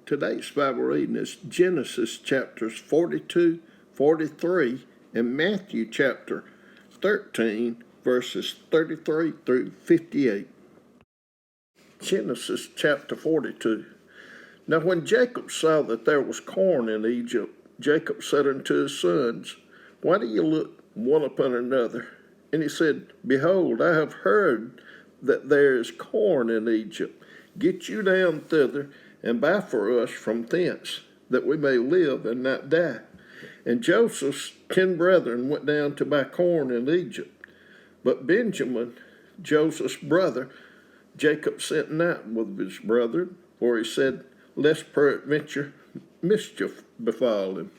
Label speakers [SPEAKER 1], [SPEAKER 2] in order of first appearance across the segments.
[SPEAKER 1] Today's Bible reading is Genesis chapters 42, 43, and Matthew chapter 13, verses 33 through 58. Genesis chapter 42. Now when Jacob saw that there was corn in Egypt, Jacob said unto his sons, Why do you look one upon another? And he said, Behold, I have heard that there is corn in Egypt. Get you down thither, and buy for us from thence, that we may live and not die. And Joseph's 10 brethren went down to buy corn in Egypt. But Benjamin, Joseph's brother, Jacob sent not with his brethren, for he said, Lest peradventure mischief befall him.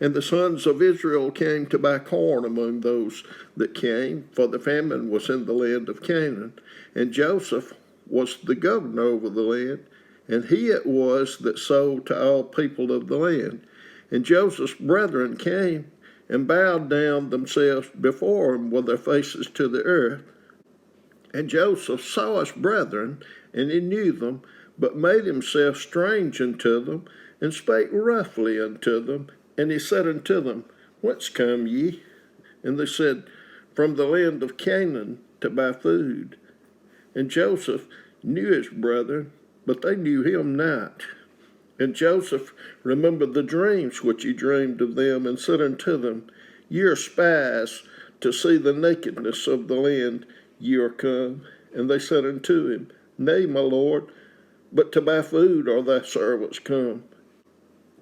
[SPEAKER 1] And the sons of Israel came to buy corn among those that came, for the famine was in the land of Canaan. And Joseph was the governor over the land, and he it was that sold to all people of the land. And Joseph's brethren came and bowed down themselves before him with their faces to the earth. And Joseph saw his brethren, and he knew them, but made himself strange unto them, and spake roughly unto them. And he said unto them, Whence come ye? And they said, From the land of Canaan to buy food. And Joseph knew his brethren, but they knew him not. And Joseph remembered the dreams which he dreamed of them, and said unto them, Ye are spies, to see the nakedness of the land ye are come. And they said unto him, Nay, my lord, but to buy food are thy servants come.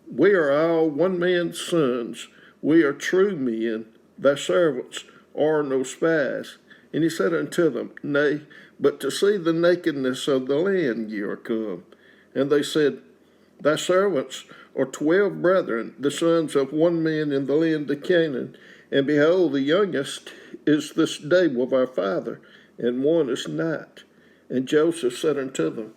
[SPEAKER 1] We are all one man's sons. We are true men. Thy servants are no spies. And he said unto them, Nay, but to see the nakedness of the land ye are come. And they said, Thy servants are 12 brethren, the sons of one man in the land of Canaan. And behold, the youngest is this day with our father, and one is not. And Joseph said unto them,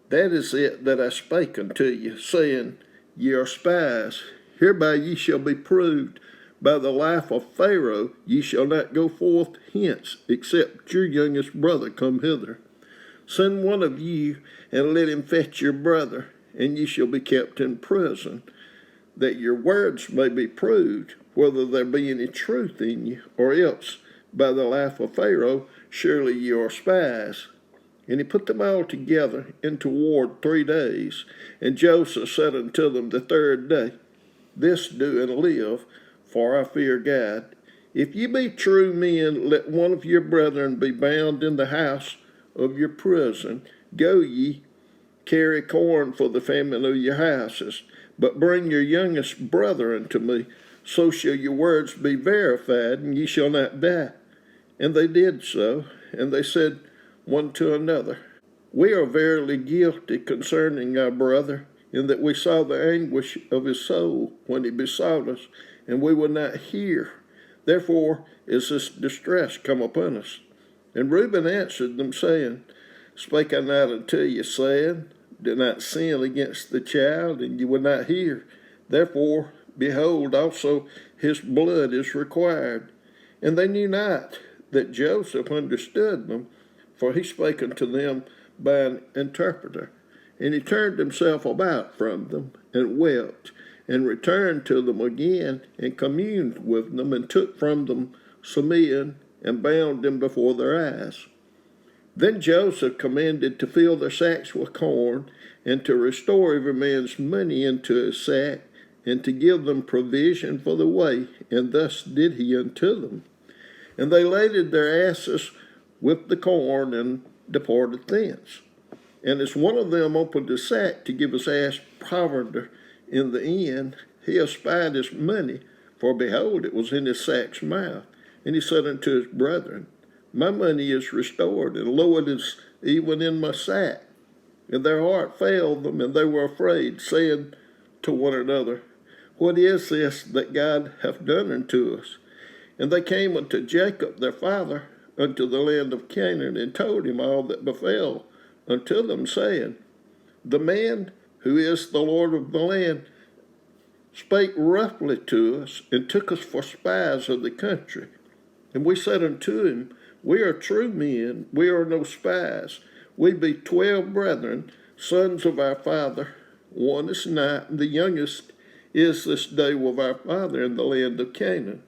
[SPEAKER 1] That is it that I spake unto you, saying, Ye are spies. Hereby ye shall be proved. By the life of Pharaoh ye shall not go forth hence, except your youngest brother come hither. Send one of you, and let him fetch your brother, and ye shall be kept in prison, that your words may be proved, whether there be any truth in you, or else, by the life of Pharaoh, surely ye are spies. And he put them all together into ward 3 days. And Joseph said unto them the 3rd day, This do and live, for I fear God. If ye be true men, let one of your brethren be bound in the house of your prison. Go ye, carry corn for the famine of your houses, but bring your youngest brother unto me. So shall your words be verified, and ye shall not die. And they did so, and they said one to another, We are verily guilty concerning our brother, in that we saw the anguish of his soul when he besought us, and we would not hear. Therefore is this distress come upon us. And Reuben answered them, saying, Spake I not unto you, saying, Do not sin against the child, and you would not hear. Therefore, behold, also his blood is required. And they knew not that Joseph understood them, for he spake unto them by an interpreter. And he turned himself about from them, and wept, and returned to them again, and communed with them, and took from them Simeon, and bound him before their eyes. Then Joseph commanded to fill their sacks with corn, and to restore every man's money into his sack, and to give them provision for the way, and thus did he unto them. And they laded their asses with the corn, and departed thence. And as one of them opened his sack to give his ass provender in the inn, he espied his money, for behold, it was in his sack's mouth. And he said unto his brethren, My money is restored, and lo, it is even in my sack. And their heart failed them, and they were afraid, saying to one another, What is this that God hath done unto us? And they came unto Jacob their father, unto the land of Canaan, and told him all that befell unto them, saying, The man who is the Lord of the land spake roughly to us, and took us for spies of the country. And we said unto him, We are true men, we are no spies. We be 12 brethren, sons of our father, one is night, and the youngest is this day with our father in the land of Canaan.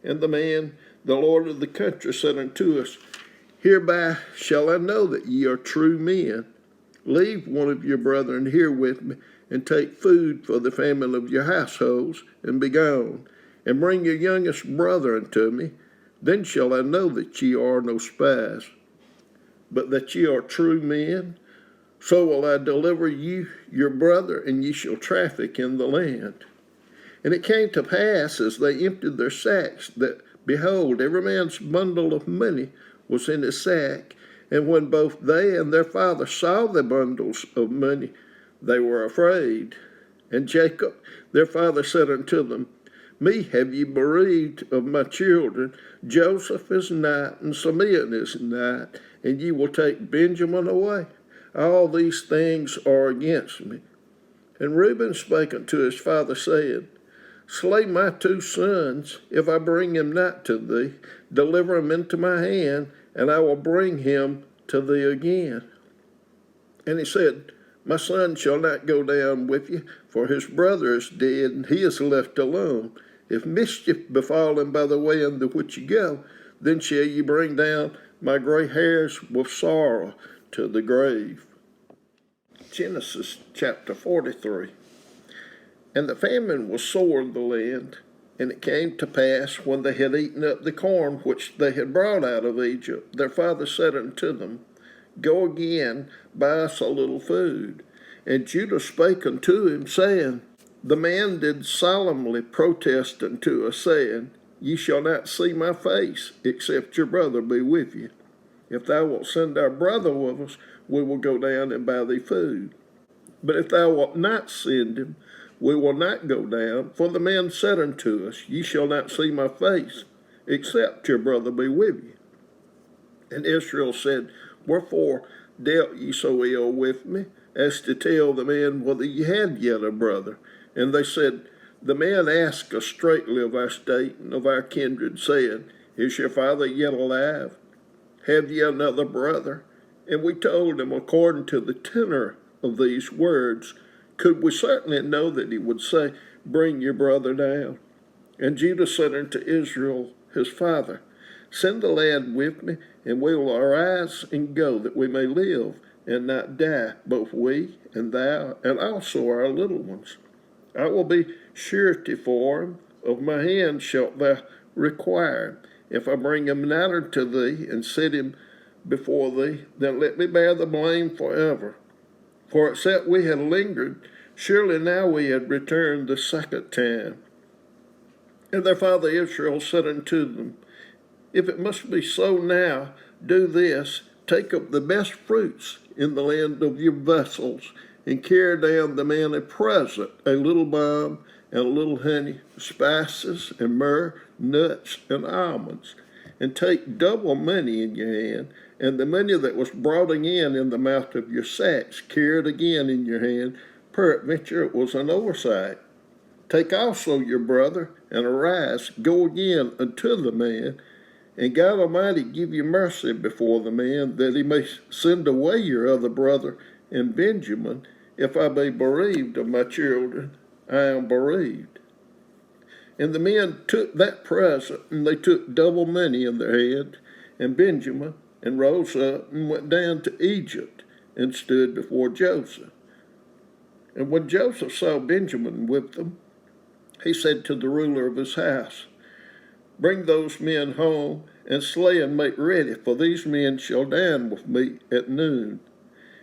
[SPEAKER 1] And the man, the lord of the country, said unto us, Hereby shall I know that ye are true men. Leave one of your brethren here with me, and take food for the famine of your households, and be gone, and bring your youngest brother unto me. Then shall I know that ye are no spies, but that ye are true men. So will I deliver you your brother, and ye shall traffic in the land. And it came to pass, as they emptied their sacks, that, behold, every man's bundle of money was in his sack. And when both they and their father saw the bundles of money, they were afraid. And Jacob, their father, said unto them, Me have ye bereaved of my children. Joseph is not, and Simeon is not, and ye will take Benjamin away. All these things are against me. And Reuben spake unto his father, saying, Slay my two sons, if I bring him not to thee. Deliver him into my hand, and I will bring him to thee again. And he said, My son shall not go down with you, for his brother is dead, and he is left alone. If mischief befall him by the way unto which ye go, then shall ye bring down my gray hairs with sorrow to the grave. Genesis chapter 43. And the famine was sore in the land, and it came to pass, when they had eaten up the corn which they had brought out of Egypt, their father said unto them, Go again, buy us a little food. And Judah spake unto him, saying, The man did solemnly protest unto us, saying, Ye shall not see my face, except your brother be with you. If thou wilt send our brother with us, we will go down and buy thee food. But if thou wilt not send him, we will not go down. For the man said unto us, Ye shall not see my face, except your brother be with you. And Israel said, Wherefore dealt ye so ill with me, as to tell the man whether ye had yet a brother? And they said, The man asked us straitly of our state and of our kindred, saying, Is your father yet alive? Have ye another brother? And we told him according to the tenor of these words. Could we certainly know that he would say, Bring your brother down? And Judah said unto Israel his father, Send the lad with me, and we will arise and go, that we may live and not die, both we and thou, and also our little ones. I will be surety for him, of my hand shalt thou require. If I bring him not unto thee, and set him before thee, then let me bear the blame forever. For except we had lingered, surely now we had returned the second time. And their father Israel said unto them, If it must be so now, do this, take up the best fruits in the land of your vessels, and carry down the man a present, a little balm, and a little honey, spices, and myrrh, nuts, and almonds. And take double money in your hand, and the money that was brought in the mouth of your sacks, carry it again in your hand. Peradventure it was an oversight. Take also your brother, and arise, go again unto the man, and God Almighty give you mercy before the man, that he may send away your other brother and Benjamin. If I be bereaved of my children, I am bereaved. And the men took that present, and they took double money in their hand, and Benjamin, and rose up and went down to Egypt, and stood before Joseph. And when Joseph saw Benjamin with them, he said to the ruler of his house, Bring those men home, and slay and make ready, for these men shall dine with me at noon.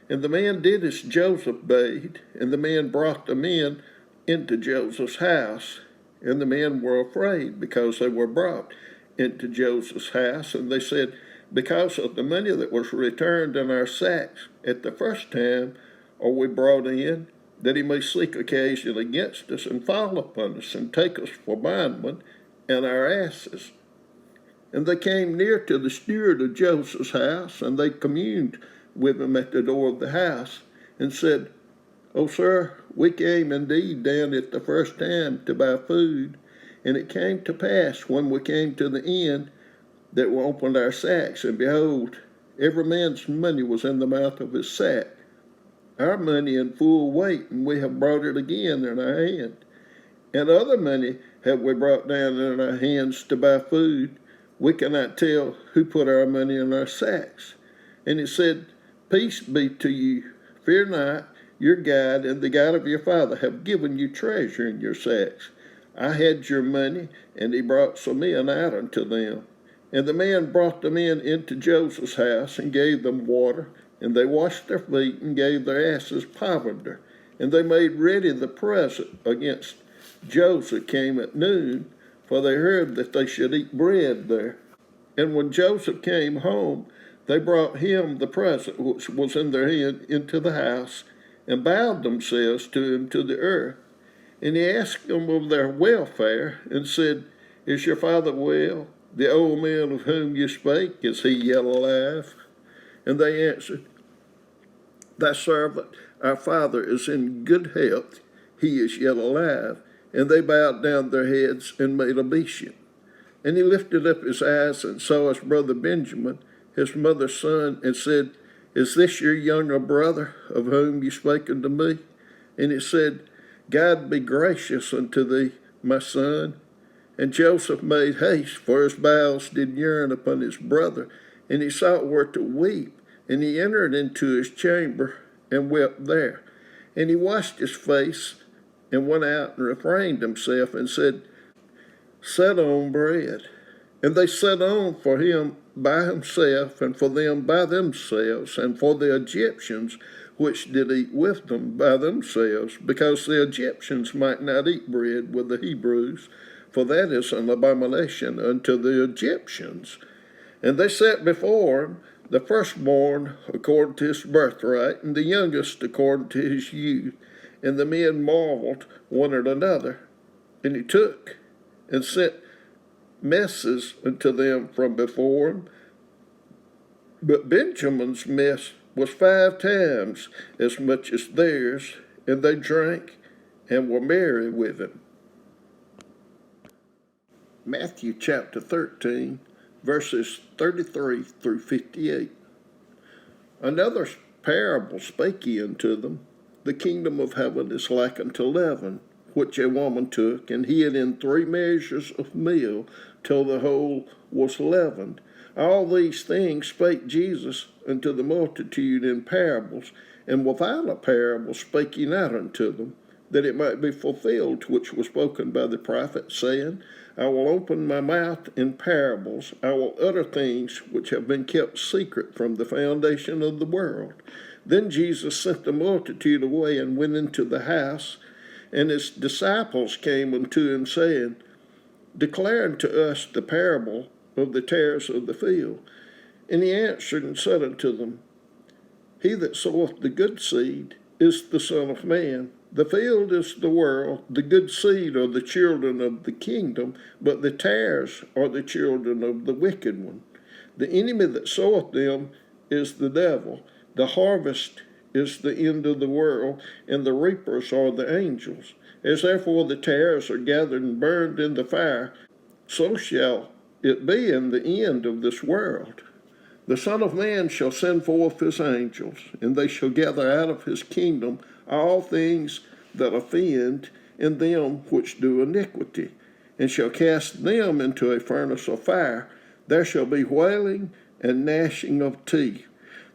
[SPEAKER 1] And the man did as Joseph bade, and the man brought the men into Joseph's house. And the men were afraid, because they were brought into Joseph's house. And they said, Because of the money that was returned in our sacks at the first time are we brought in, that he may seek occasion against us, and fall upon us, and take us for bondmen and our asses. And they came near to the steward of Joseph's house, and they communed with him at the door of the house, and said, O sir, we came indeed down at the first time to buy food, and it came to pass, when we came to the end, that we opened our sacks, and behold, every man's money was in the mouth of his sack. our money in full weight, and we have brought it again in our hand. And other money have we brought down in our hands to buy food. We cannot tell who put our money in our sacks. And he said, Peace be to you. Fear not, your God and the God of your father have given you treasure in your sacks. I had your money, and he brought some men out unto them. And the man brought the men into Joseph's house, and gave them water, and they washed their feet, and gave their asses provender. And they made ready the present against Joseph came at noon, for they heard that they should eat bread there. And when Joseph came home, they brought him the present which was in their hand into the house, and bowed themselves to him to the earth. And he asked them of their welfare, and said, Is your father well? The old man of whom you spake, is he yet alive? And they answered, Thy servant, our father, is in good health, he is yet alive. And they bowed down their heads and made obeisance. And he lifted up his eyes and saw his brother Benjamin, his mother's son, and said, Is this your younger brother, of whom you spake unto me? And he said, God be gracious unto thee, my son. And Joseph made haste, for his bowels did yearn upon his brother, and he sought where to weep. And he entered into his chamber and wept there. And he washed his face, and went out and refrained himself, and said, Set on bread. And they set on for him by himself, and for them by themselves, and for the Egyptians which did eat with them by themselves, because the Egyptians might not eat bread with the Hebrews, for that is an abomination unto the Egyptians. And they set before him the firstborn according to his birthright, and the youngest according to his youth. And the men marveled one at another. And he took and sent messes unto them from before him. But Benjamin's mess was 5 times as much as theirs, and they drank and were merry with him. Matthew chapter 13, verses 33 through 58. Another parable spake he unto them. The kingdom of heaven is like unto leaven, which a woman took, and hid in 3 measures of meal, till the whole was leavened. All these things spake Jesus unto the multitude in parables, and without a parable spake he not unto them, that it might be fulfilled which was spoken by the prophet, saying, I will open my mouth in parables, I will utter things which have been kept secret from the foundation of the world. Then Jesus sent the multitude away, and went into the house, and his disciples came unto him, saying, Declare unto us the parable of the tares of the field. And he answered and said unto them, He that soweth the good seed is the Son of Man. The field is the world, the good seed are the children of the kingdom, but the tares are the children of the wicked one. The enemy that soweth them is the devil. The harvest is the end of the world, and the reapers are the angels. As therefore the tares are gathered and burned in the fire, so shall it be in the end of this world. The Son of Man shall send forth his angels, and they shall gather out of his kingdom all things that offend, and them which do iniquity, and shall cast them into a furnace of fire. There shall be wailing and gnashing of teeth.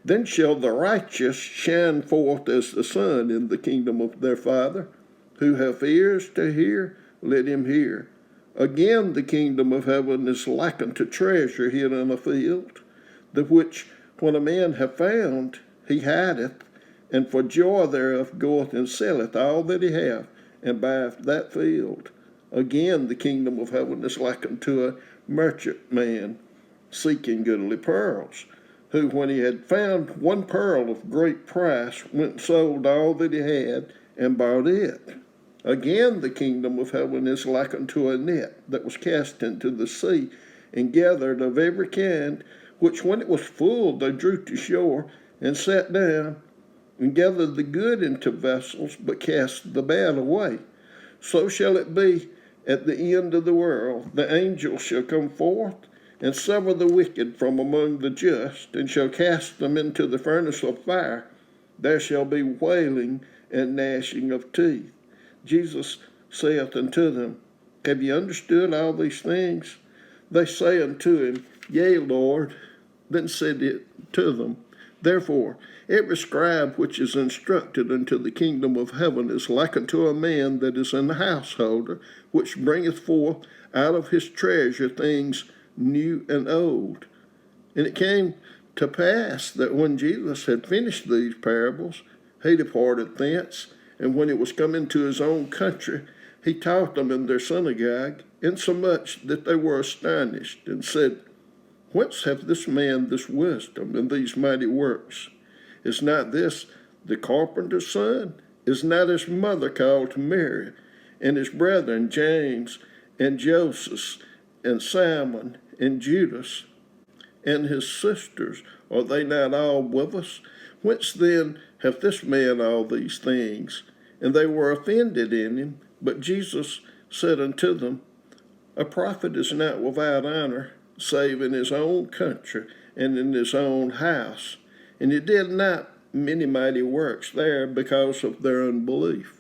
[SPEAKER 1] Then shall the righteous shine forth as the sun in the kingdom of their Father. Who hath ears to hear, let him hear. Again, the kingdom of heaven is like unto treasure hid in a field, the which, when a man hath found, he hideth, and for joy thereof goeth and selleth all that he hath, and buyeth that field. Again, the kingdom of heaven is like unto a merchant man seeking goodly pearls, who, when he had found one pearl of great price, went and sold all that he had, and bought it. Again, the kingdom of heaven is like unto a net that was cast into the sea, and gathered of every kind, which when it was full they drew to shore, and sat down, and gathered the good into vessels, but cast the bad away. So shall it be at the end of the world. The angels shall come forth, and sever the wicked from among the just, and shall cast them into the furnace of fire. there shall be wailing and gnashing of teeth. Jesus saith unto them, Have ye understood all these things? They say unto him, Yea, Lord. Then said it to them, Therefore every scribe which is instructed unto the kingdom of heaven is like unto a man that is an householder, which bringeth forth out of his treasure things new and old. And it came to pass that when Jesus had finished these parables, he departed thence, and when it was come into his own country, he taught them in their synagogue, insomuch that they were astonished, and said, Whence hath this man this wisdom and these mighty works? Is not this the carpenter's son? Is not his mother called Mary, and his brethren James and Joseph and Simon and Judas, and his sisters? Are they not all with us? Whence then hath this man all these things? And they were offended in him. But Jesus said unto them, A prophet is not without honor, save in his own country and in his own house. And he did not many mighty works there because of their unbelief.